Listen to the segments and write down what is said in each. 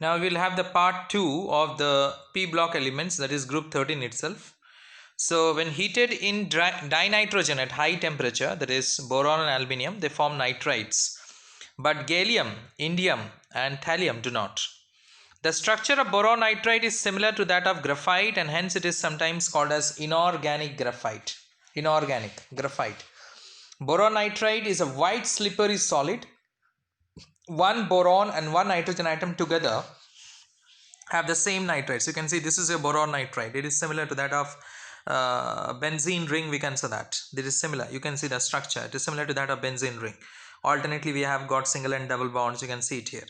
Now we will have the part 2 of the p block elements, that is group 13 itself. So when heated in dinitrogen at high temperature, that is boron and aluminium, they form nitrides. But gallium, indium and thallium do not. The structure of boron nitride is similar to that of graphite, and hence it is sometimes called as inorganic graphite. Inorganic graphite. Boron nitride is a white slippery solid. One boron and one nitrogen atom together have the same nitride. So you can see this is a boron nitride. It is similar to that of benzene ring. We can say that this is similar. You can see the structure. It is similar to that of benzene ring. Alternately, we have got single and double bonds. You can see it here.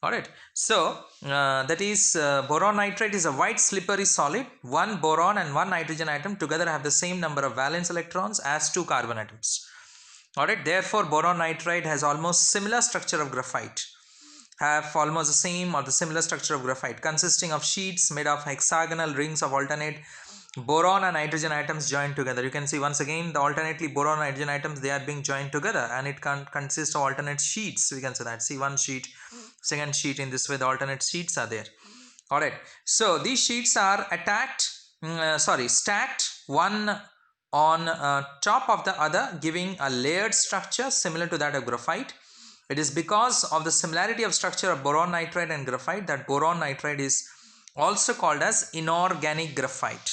Alright, so that is boron nitride is a white slippery solid. One boron and one nitrogen atom together have the same number of valence electrons as two carbon atoms. Alright, therefore boron nitride has almost similar structure of graphite, have almost the same or the similar structure of graphite, consisting of sheets made of hexagonal rings of alternate boron and nitrogen atoms joined together. You can see once again the alternately boron and nitrogen atoms, they are being joined together, and it can consist of alternate sheets. We can say that. See, one sheet, second sheet, in this way the alternate sheets are there. Alright, so these sheets are stacked one on top of the other, giving a layered structure similar to that of graphite. It is because of the similarity of structure of boron nitride and graphite that boron nitride is also called as inorganic graphite.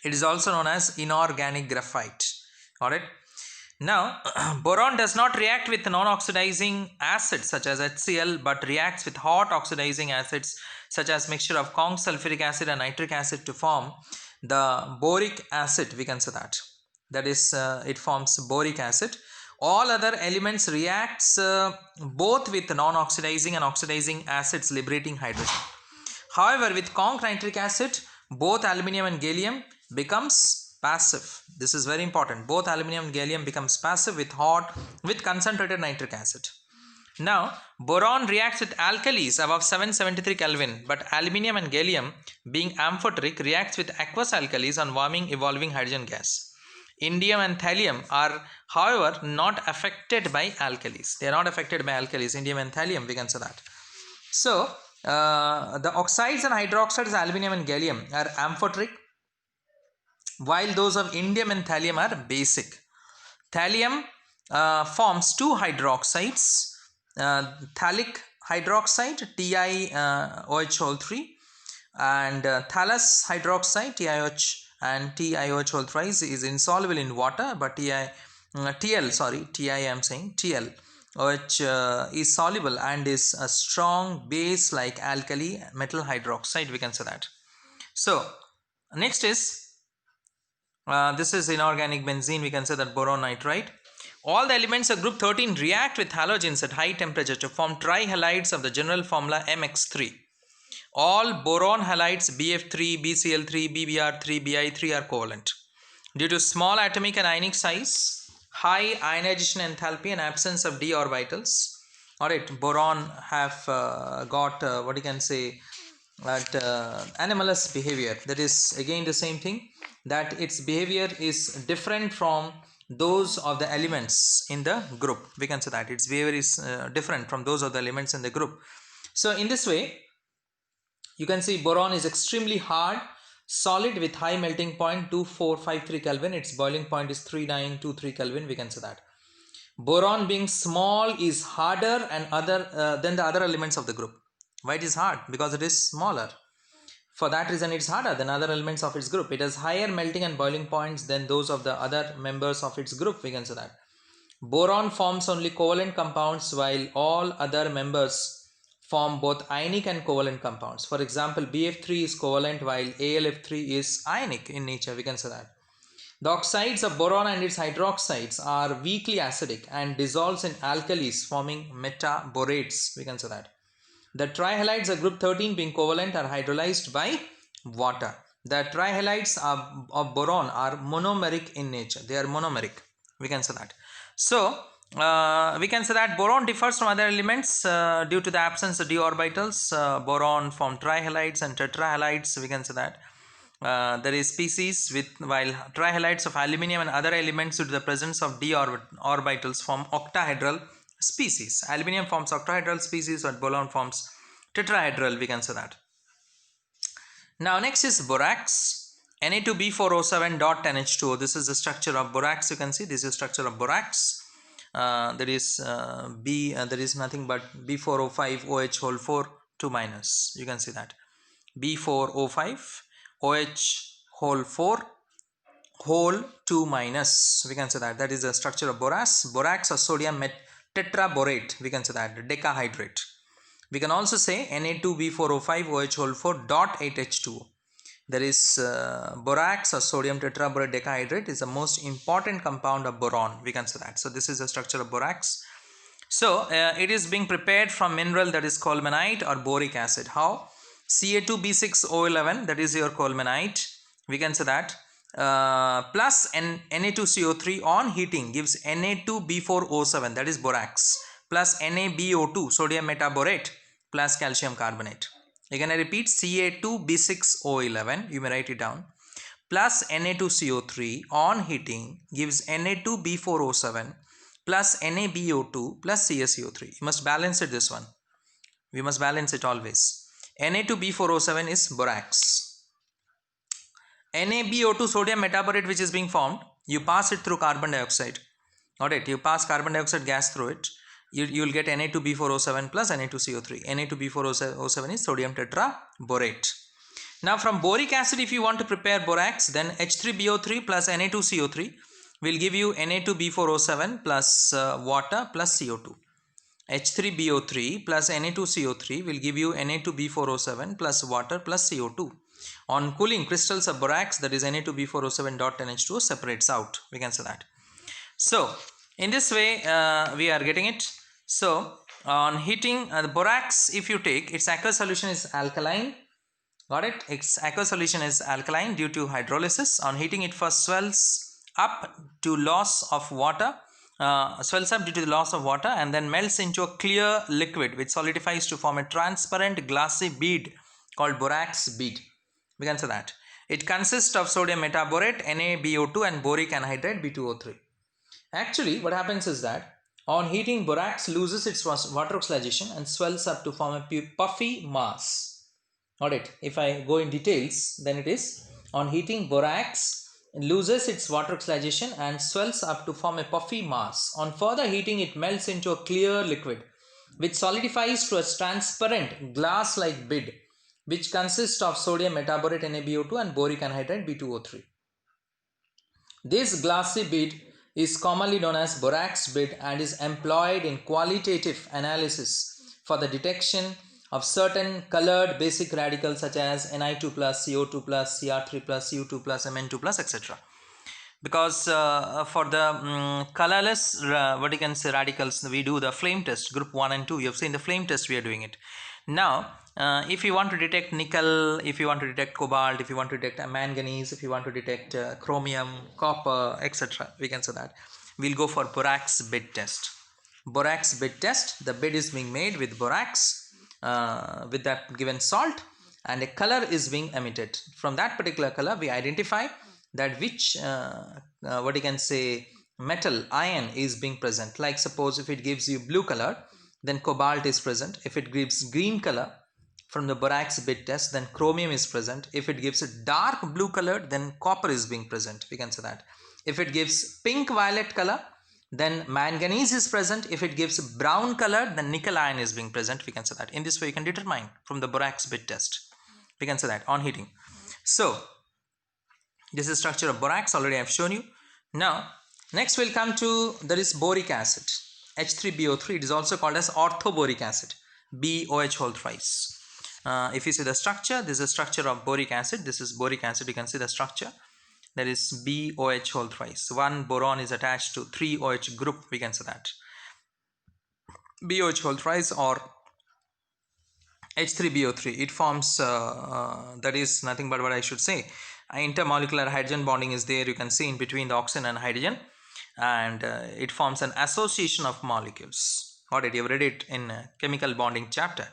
It is also known as inorganic graphite. Alright. Now, boron does not react with non-oxidizing acids such as HCl, but reacts with hot oxidizing acids such as mixture of Kong's sulfuric acid and nitric acid to form the boric acid. We can say that. That is, it forms boric acid. All other elements reacts both with non-oxidizing and oxidizing acids liberating hydrogen. However, with Kong nitric acid, both aluminium and gallium becomes passive. This is very important. Both aluminium and gallium becomes passive with concentrated nitric acid. Now, boron reacts with alkalis above 773 Kelvin, but aluminium and gallium, being amphoteric, reacts with aqueous alkalis on warming evolving hydrogen gas. Indium and thallium are, however, not affected by alkalis. They are not affected by alkalis. Indium and thallium, we can say that. So, the oxides and hydroxides, aluminium and gallium, are amphoteric, while those of indium and thallium are basic. Thallium forms two hydroxides, thallic hydroxide TiOH3 and thallus hydroxide TiOH and TiOH3 is insoluble in water, but TL which is soluble and is a strong base like alkali metal hydroxide, we can say that. So next is this is inorganic benzene. We can say that boron nitride. All the elements of group 13 react with halogens at high temperature to form trihalides of the general formula MX3. All boron halides BF3, BCl3, BBr3, Bi3 are covalent. Due to small atomic and ionic size, high ionization enthalpy and absence of d orbitals, alright, boron have got what you can say that anomalous behavior. That is again the same thing, that its behavior is different from those of the elements in the group. We can say that its behavior is different from those of the elements in the group. So in this way, you can see boron is extremely hard solid with high melting point 2453 Kelvin. Its boiling point is 3923 Kelvin. We can say that. Boron being small is harder and than the other elements of the group. Why it is hard? Because it is smaller. For that reason, it is harder than other elements of its group. It has higher melting and boiling points than those of the other members of its group. We can say that. Boron forms only covalent compounds, while all other members form both ionic and covalent compounds. For example, BF3 is covalent while AlF3 is ionic in nature. We can say that. The oxides of boron and its hydroxides are weakly acidic and dissolves in alkalis, forming metaborates. We can say that. The trihalides of group 13 being covalent are hydrolyzed by water. The trihalides of boron are monomeric in nature. They are monomeric. We can say that. So, we can say that boron differs from other elements due to the absence of d orbitals. Boron form trihalides and tetrahalides. We can say that. There is species while trihalides of aluminium and other elements due to the presence of d orbitals form octahedral species. Aluminium forms octahedral species, but boron forms tetrahedral, we can say that. Now next is borax, Na2B4O7.10H2O. This is the structure of borax. You can see this is the structure of borax. There is there is nothing but B4O5 OH whole 4 2 minus. You can see that B4O5 OH whole 4 whole 2 minus. We can say that is the structure of borax. Borax or sodium tetraborate. We can say that decahydrate. We can also say Na2B4O5 OH whole 4 dot 8H2O. There is borax or sodium tetraborate decahydrate is the most important compound of boron. We can say that. So this is the structure of borax. So it is being prepared from mineral that is colemanite or boric acid. How? Ca2B6O11, that is your colemanite. We can say that. Plus Na2CO3 on heating gives Na2B4O7, that is borax, plus NaBO2 sodium metaborate plus calcium carbonate. Again I repeat, Ca2B6O11, you may write it down, plus Na2CO3 on heating gives Na2B4O7 plus NaBO2 plus CaCO3. You must balance it, this one. We must balance it always. Na2B4O7 is borax. NaBO2 sodium metaborate which is being formed, you pass it through carbon dioxide. Alright, you pass carbon dioxide gas through it. You will get Na2B4O7 plus Na2CO3. Na2B4O7 is sodium tetraborate. Now from boric acid, if you want to prepare borax, then H3BO3 plus Na2CO3 will give you Na2B4O7 plus water plus CO2. H3BO3 plus Na2CO3 will give you Na2B4O7 plus water plus CO2. On cooling, crystals of borax, that is Na2B4O7.10H2O, separates out. We can say that. So in this way we are getting it. So on heating the borax, if you take its aqueous solution is alkaline. Got it? Its aqueous solution is alkaline due to hydrolysis. On heating it first swells up to loss of water, swells up due to the loss of water, and then melts into a clear liquid which solidifies to form a transparent glassy bead called borax bead. We can say that. It consists of sodium metaborate, NaBO2 and boric anhydride B2O3. Actually what happens is that on heating, borax loses its water oxidation and swells up to form a puffy mass. Alright, if I go in details, then it is on heating, borax loses its water oxidation and swells up to form a puffy mass. On further heating, it melts into a clear liquid which solidifies to a transparent glass-like bead which consists of sodium metaborate NaBO2 and boric anhydride B2O3. This glassy bead is commonly known as borax bead and is employed in qualitative analysis for the detection of certain colored basic radicals such as Ni2+, CO2+, Cr3+, U2+, Mn2+, etc. Because for the colorless what you can say radicals, we do the flame test, group 1 and 2. You have seen the flame test we are doing it. Now if you want to detect nickel, if you want to detect cobalt, if you want to detect manganese, if you want to detect chromium, copper, etc., we can say that we'll go for borax bid test. Borax bid test, the bid is being made with borax with that given salt, and a color is being emitted. From that particular color we identify that which what you can say metal ion is being present. Like suppose if it gives you blue color, then cobalt is present. If it gives green color from the borax bid test, then chromium is present. If it gives a dark blue color, then copper is being present. We can say that. If it gives pink violet color, then manganese is present. If it gives brown color, then nickel ion is being present. We can say that. In this way you can determine from the borax bid test. We can say that on heating. So this is structure of borax, already I have shown you. Now next we'll come to, there is boric acid, H3BO3. It is also called as orthoboric acid, BOH whole thrice. If you see the structure, this is the structure of boric acid. This is boric acid. You can see the structure. There is BOH whole thrice. One boron is attached to 3 OH group. We can say that. BOH whole thrice or H3BO3. It forms, that is nothing but what I should say. Intermolecular hydrogen bonding is there. You can see in between the oxygen and hydrogen. And it forms an association of molecules. Already you have read it in chemical bonding chapter.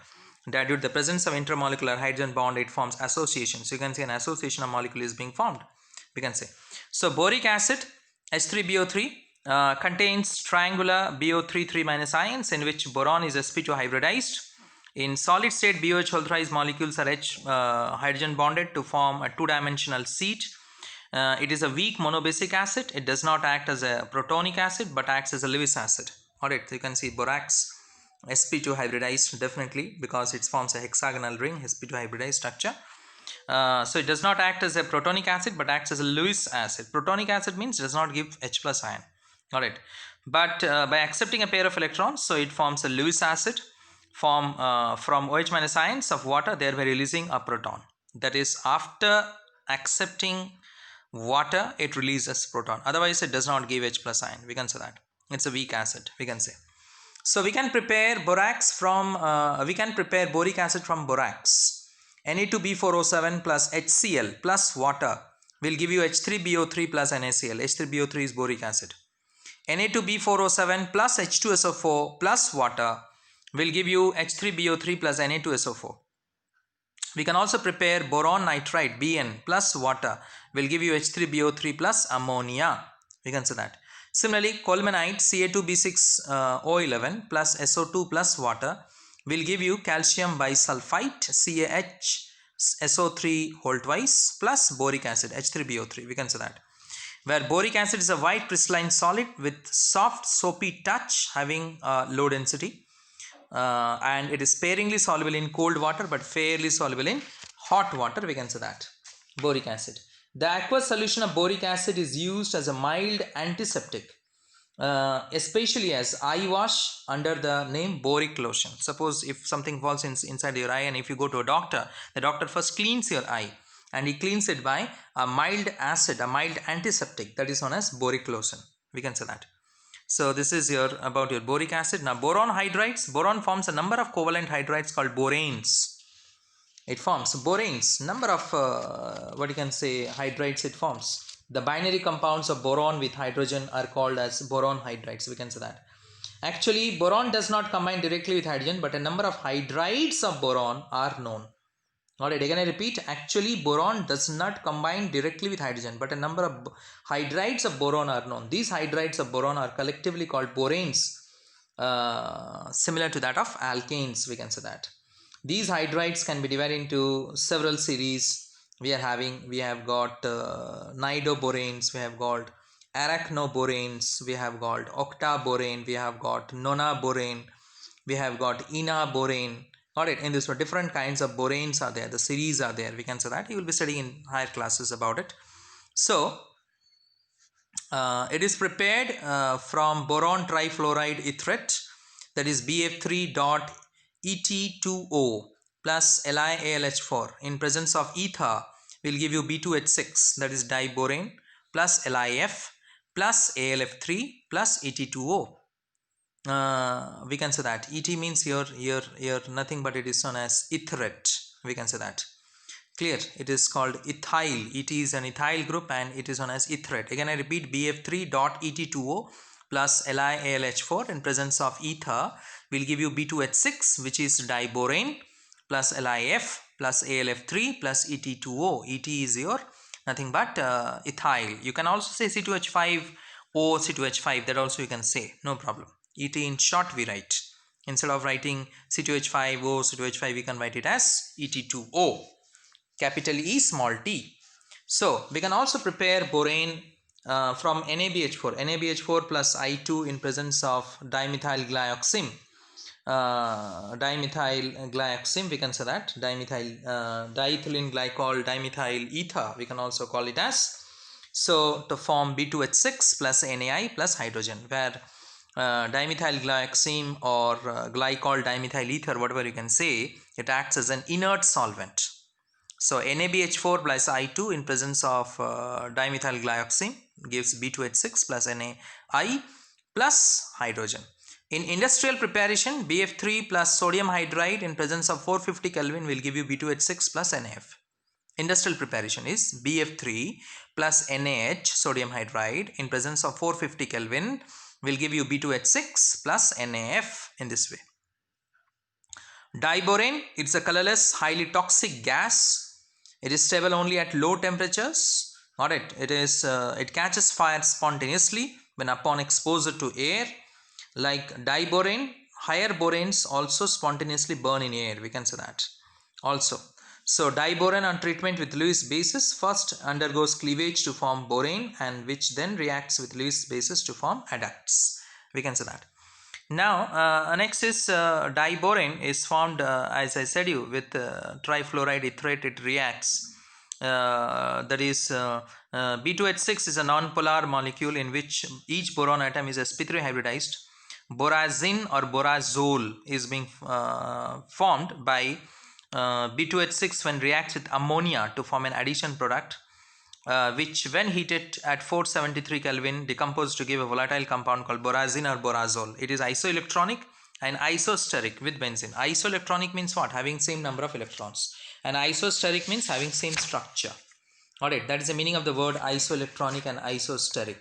That due to the presence of intermolecular hydrogen bond, it forms association. So you can see an association of molecule is being formed. We can say. So boric acid H3BO3 contains triangular BO3 3- ions in which boron is sp2 hybridized. In solid state, BOH authorized molecules are H hydrogen bonded to form a two-dimensional seat. It is a weak monobasic acid. It does not act as a protonic acid but acts as a Lewis acid. Alright, so you can see borax sp2 hybridized definitely because it forms a hexagonal ring, sp2 hybridized structure. So it does not act as a protonic acid but acts as a Lewis acid. Protonic acid means does not give H plus ion. Alright, but by accepting a pair of electrons, so it forms a Lewis acid from OH minus ions of water, thereby releasing a proton. That is, after accepting water, it releases proton. Otherwise, it does not give H plus ion. We can say that it's a weak acid. We can say. So we can prepare borax from we can prepare boric acid from borax. Na2B4O7 plus HCl plus water will give you H3BO3 plus NaCl. H3BO3 is boric acid. Na2B4O7 plus H2SO4 plus water will give you H3BO3 plus Na2SO4. We can also prepare boron nitride Bn plus water will give you H3BO3 plus ammonia. We can say that. Similarly, colmanite Ca2B6O11 plus SO2 plus water will give you calcium bisulfite CaHSO3 whole twice plus boric acid H3BO3. We can say that. Where boric acid is a white crystalline solid with soft soapy touch having low density. And it is sparingly soluble in cold water but fairly soluble in hot water. We can say that. Boric acid. The aqueous solution of boric acid is used as a mild antiseptic, especially as eye wash under the name boric lotion. Suppose if something falls inside your eye and if you go to a doctor, the doctor first cleans your eye and he cleans it by a mild acid, a mild antiseptic, that is known as boric lotion. We can say that. So this is about your boric acid. Now boron hydrides. Boron forms a number of covalent hydrides called boranes. It forms boranes, number of what you can say hydrides it forms. The binary compounds of boron with hydrogen are called as boron hydrides. We can say that. Actually, boron does not combine directly with hydrogen, but a number of hydrides of boron are known. Alright, again I repeat, actually boron does not combine directly with hydrogen, but a number of hydrides of boron are known. These hydrides of boron are collectively called boranes, similar to that of alkanes. We can say that. These hydrides can be divided into several series. We have got nidoboranes, we have got arachnoboranes, we have got octaborane, we have got nonaborane, we have got enaborane. Alright, in this one, different kinds of boranes are there, the series are there. We can say that. You will be studying in higher classes about it. So, it is prepared from boron trifluoride etheret, that is BF3.ET2O plus LiAlH4 in presence of ether will give you B2H6, that is diborane, plus LiF plus AlF3 plus ET2O. We can say that ET means here nothing but it is known as etheret. We can say that. Clear? It is called ethyl. ET is an ethyl group and it is known as etheret. Again I repeat, BF3.ET2O plus LiAlH4 in presence of ether will give you B2H6, which is diborane, plus LiF plus AlF3 plus ET2O. ET is your nothing but ethyl. You can also say C2H5O, C2H5, that also you can say, no problem. ET in short we write. Instead of writing C2H5O, C2H5, we can write it as ET2O. Capital E, small t. So we can also prepare borane from NaBH4. NaBH4 plus I2 in presence of dimethyl glyoxime. Dimethyl glyoxime, we can say that. Diethylene glycol dimethyl ether, we can also call it as. So to form B2H6 plus NaI plus hydrogen, where dimethyl glyoxime or glycol dimethyl ether, whatever you can say, it acts as an inert solvent. So NaBH4 plus I2 in presence of dimethyl glyoxime gives B2H6 plus NaI plus hydrogen. In industrial preparation, BF3 plus sodium hydride in presence of 450 Kelvin will give you B2H6 plus NaF. Industrial preparation is BF3 plus NaH sodium hydride in presence of 450 Kelvin will give you B2H6 plus NaF in this way. Diborane, it's a colorless, highly toxic gas. It is stable only at low temperatures. Alright, it catches fire spontaneously when upon exposure to air. Like diborane, higher boranes also spontaneously burn in air, we can say that also. So diboran on treatment with Lewis bases first undergoes cleavage to form borane, and which then reacts with Lewis bases to form adducts, we can say that. Now next is diborane is formed, as I said you, with trifluoride etherate. It reacts, that is B2H6 is a non-polar molecule in which each boron atom is sp3 hybridized. Borazine or borazole is being formed by B2H6 when reacts with ammonia to form an addition product, which when heated at 473 Kelvin decomposed to give a volatile compound called borazine or borazole. It is isoelectronic and isosteric with benzene. Isoelectronic means what? Having same number of electrons, and isosteric means having same structure. Alright, that is the meaning of the word isoelectronic and isosteric.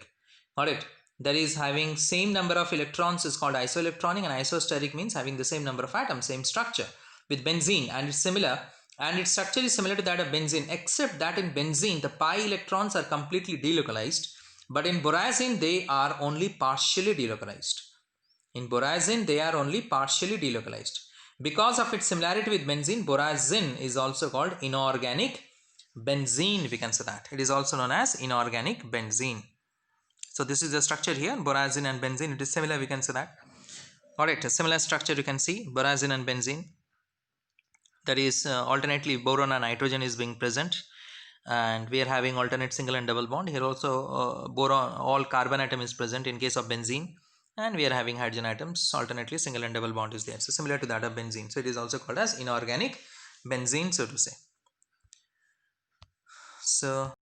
Alright, that is having same number of electrons is called isoelectronic, and isosteric means having the same number of atoms, same structure with benzene, and it's similar, and its structure is similar to that of benzene, except that in benzene the pi electrons are completely delocalized, but in borazine they are only partially delocalized. In borazine they are only partially delocalized. Because of its similarity with benzene, borazine is also called inorganic benzene, we can say that. It is also known as inorganic benzene. So this is the structure here, borazine and benzene. It is similar, we can say that. Alright, a similar structure you can see, borazine and benzene. That is alternately boron and nitrogen is being present, and we are having alternate single and double bond. Here also boron, all carbon atom is present in case of benzene, and we are having hydrogen atoms, alternately single and double bond is there. So similar to that of benzene. So it is also called as inorganic benzene, so to say. So